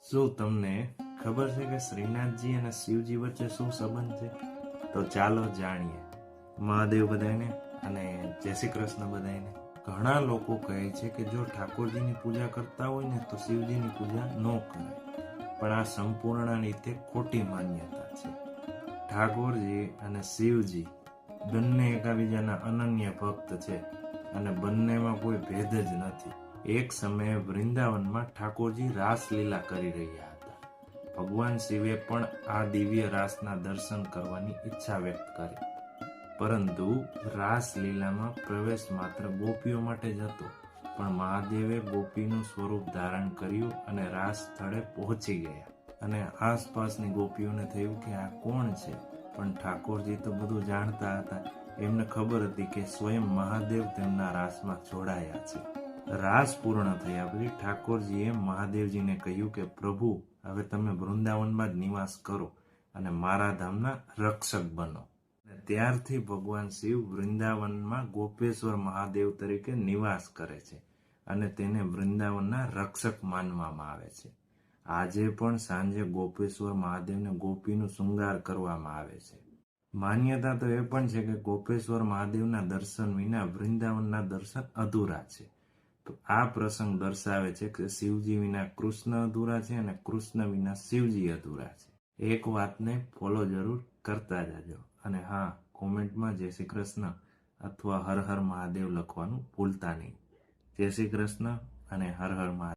શું તમને ખબર છે કે શ્રીનાથજી અને શિવજી વચ્ચે શું સંબંધ છે? તો ચાલો જાણીએ. મહાદેવ બધાને અને જય શ્રી કૃષ્ણ બધાને. ઘણા લોકો કહે છે કે જો ઠાકોરજીની પૂજા કરતા હોય ને તો શિવજીની પૂજા ન કરે, પણ આ સંપૂર્ણ રીતે ખોટી માન્યતા છે. ઠાકોરજી અને શિવજી બંને એકાબીજાના અનન્ય ભક્ત છે અને બંનેમાં કોઈ ભેદ જ નથી. એક સમયે વૃંદાવનમાં ઠાકોરજી રાસલીલા કરી રહ્યા હતા. ભગવાન શિવે પણ આ દિવ્ય રાસના દર્શન કરવાની ઈચ્છા વ્યક્ત કરી, પરંતુ રાસલીલામાં પ્રવેશ માત્ર ગોપીઓ માટે જ હતો. પણ મહાદેવે ગોપીનું સ્વરૂપ ધારણ કર્યું અને રાસ સ્થળે પહોંચી ગયા. અને આસપાસની ગોપીઓને થયું કે આ કોણ છે, પણ ઠાકોરજી તો બધું જાણતા હતા. એમને ખબર હતી કે સ્વયં મહાદેવ તેમના રાસમાં જોડાયા છે. રાસ પૂર્ણ થયા પછી ઠાકોરજીએ મહાદેવજીને કહ્યું કે પ્રભુ, હવે તમે વૃંદાવનમાં જ નિવાસ કરો અને મારા ધામના રક્ષક બનો. ત્યારથી ભગવાન શિવ વૃંદાવનમાં ગોપેશ્વર મહાદેવ તરીકે નિવાસ કરે છે અને તેને વૃંદાવનના રક્ષક માનવામાં આવે છે. આજે પણ સાંજે ગોપેશ્વર મહાદેવને ગોપીનું શૃંગાર કરવામાં આવે છે. માન્યતા તો એ પણ છે કે ગોપેશ્વર મહાદેવના દર્શન વિના વૃંદાવનના દર્શન અધૂરા છે. તો આ પ્રસંગ દર્શાવે છે કે શિવજી વિના કૃષ્ણ અધૂરા છે અને કૃષ્ણ વિના શિવજી અધૂરા છે. એક વાતને ફોલો જરૂર કરતા જજો. અને હા, કોમેન્ટમાં જય શ્રી કૃષ્ણ અથવા હર હર મહાદેવ લખવાનું ભૂલતા નહીં. જય શ્રી કૃષ્ણ અને હર હર મહાદેવ.